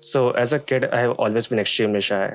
So, as a kid, I have always been extremely shy.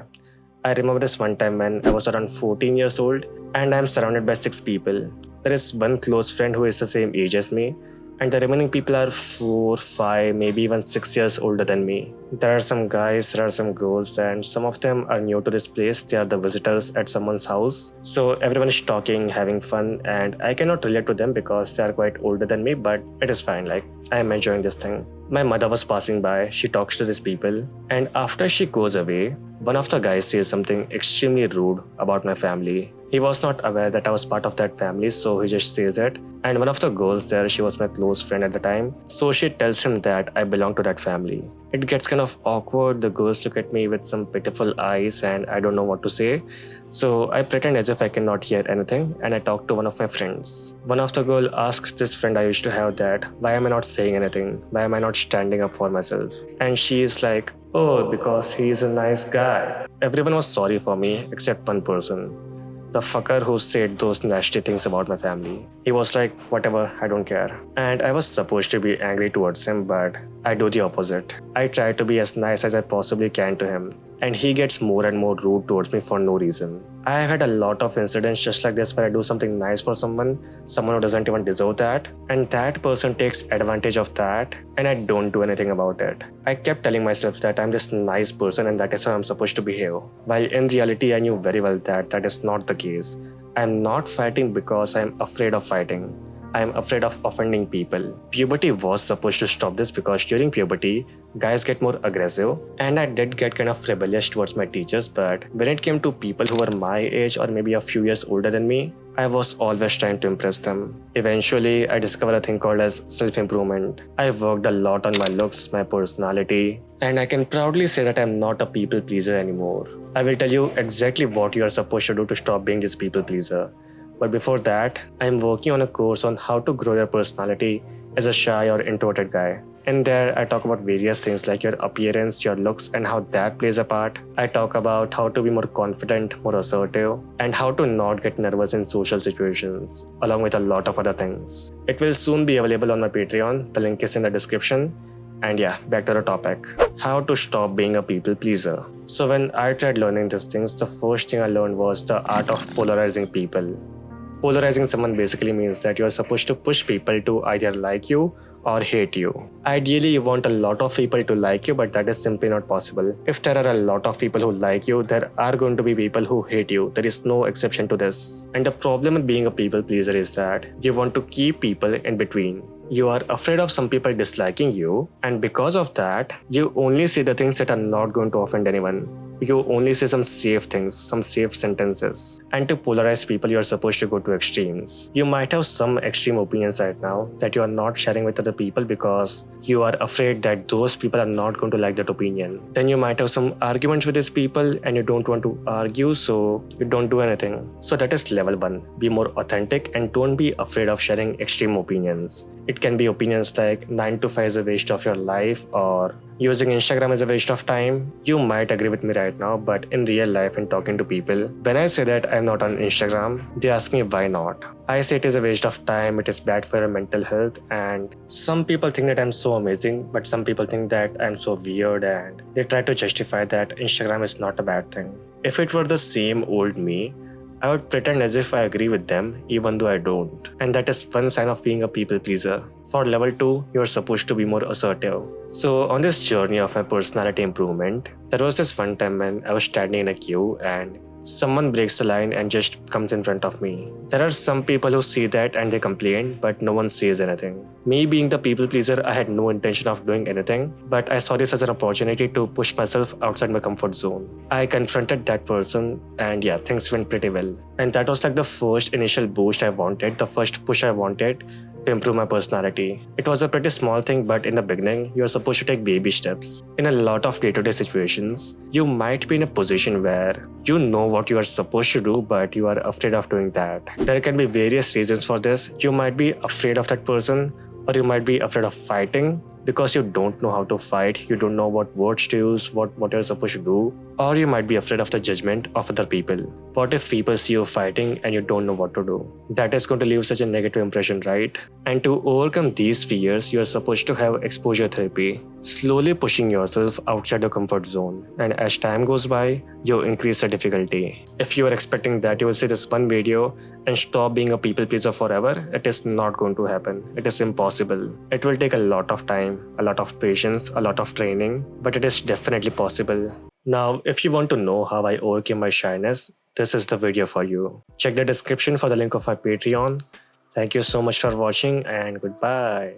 I remember this one time when I was around 14 years old and I am surrounded by six people. There is one close friend who is the same age as me, and the remaining people are 4, 5, maybe even 6 years older than me. There are some guys, there are some girls, and some of them are new to this place. They are the visitors at someone's house. So everyone is talking, having fun, and I cannot relate to them because they are quite older than me, but it is fine. Like, I am enjoying this thing. My mother was passing by, she talks to these people, and after she goes away, one of the guys says something extremely rude about my family. He was not aware that I was part of that family, so he just says it. And one of the girls there, she was my close friend at the time, so she tells him that I belong to that family. It gets kind of awkward. The girls look at me with some pitiful eyes, and I don't know what to say. So I pretend as if I cannot hear anything, and I talk to one of my friends. One of the girl asks this friend I used to have that, why am I not saying anything? Why am I not standing up for myself? And she is like, oh, because he is a nice guy. Everyone was sorry for me except one person. The fucker who said those nasty things about my family. He was like, whatever, I don't care. And I was supposed to be angry towards him, but I do the opposite. I try to be as nice as I possibly can to him, and he gets more and more rude towards me for no reason. I have had a lot of incidents just like this where I do something nice for someone who doesn't even deserve that, and that person takes advantage of that, and I don't do anything about it. I kept telling myself that I'm this nice person and that is how I'm supposed to behave, while in reality I knew very well that that is not the case. I'm not fighting because I'm afraid of fighting. I am afraid of offending people. Puberty was supposed to stop this because during puberty, guys get more aggressive, and I did get kind of rebellious towards my teachers, but when it came to people who were my age or maybe a few years older than me, I was always trying to impress them. Eventually, I discovered a thing called as self-improvement. I worked a lot on my looks, my personality, and I can proudly say that I'm not a people pleaser anymore. I will tell you exactly what you are supposed to do to stop being this people pleaser. But before that, I'm working on a course on how to grow your personality as a shy or introverted guy. In there, I talk about various things like your appearance, your looks, and how that plays a part. I talk about how to be more confident, more assertive, and how to not get nervous in social situations, along with a lot of other things. It will soon be available on my Patreon. The link is in the description. And yeah, back to the topic. How to stop being a people pleaser. So when I tried learning these things, the first thing I learned was the art of polarizing people. Polarizing someone basically means that you are supposed to push people to either like you or hate you. Ideally, you want a lot of people to like you, but that is simply not possible. If there are a lot of people who like you, there are going to be people who hate you. There is no exception to this. And the problem with being a people pleaser is that you want to keep people in between. You are afraid of some people disliking you, and because of that, you only say the things that are not going to offend anyone. You only say some safe things, some safe sentences. And to polarize people, you are supposed to go to extremes. You might have some extreme opinions right now that you are not sharing with other people because you are afraid that those people are not going to like that opinion. Then you might have some arguments with these people and you don't want to argue, so you don't do anything. So that is level 1. Be more authentic and don't be afraid of sharing extreme opinions. It can be opinions like 9 to 5 is a waste of your life or using Instagram is a waste of time. You might agree with me right now, but in real life and talking to people, when I say that I'm not on Instagram, they ask me why not. I say it is a waste of time, it is bad for your mental health, and some people think that I'm so amazing, but some people think that I'm so weird and they try to justify that Instagram is not a bad thing. If it were the same old me, I would pretend as if I agree with them even though I don't. And that is one sign of being a people pleaser. For level 2, you're supposed to be more assertive. So on this journey of my personality improvement, there was this one time when I was standing in a queue and someone breaks the line and just comes in front of me. There are some people who see that and they complain, but no one says anything. Me being the people pleaser, I had no intention of doing anything, but I saw this as an opportunity to push myself outside my comfort zone. I confronted that person and yeah, things went pretty well. And that was like the first initial boost I wanted, the first push I wanted to improve my personality. It was a pretty small thing, but in the beginning, you're supposed to take baby steps. In a lot of day-to-day situations, you might be in a position where you know what you are supposed to do, but you are afraid of doing that. There can be various reasons for this. You might be afraid of that person, or you might be afraid of fighting, because you don't know how to fight, you don't know what words to use, what you're supposed to do, or you might be afraid of the judgment of other people. What if people see you fighting and you don't know what to do? That is going to leave such a negative impression, right? And to overcome these fears, you're supposed to have exposure therapy, slowly pushing yourself outside your comfort zone. And as time goes by, you increase the difficulty. If you are expecting that you will see this one video and stop being a people pleaser forever, it is not going to happen. It is impossible. It will take a lot of time, a lot of patience, a lot of training, but it is definitely possible. Now, if you want to know how I overcame my shyness, this is the video for you. Check the description for the link of my Patreon. Thank you so much for watching and goodbye.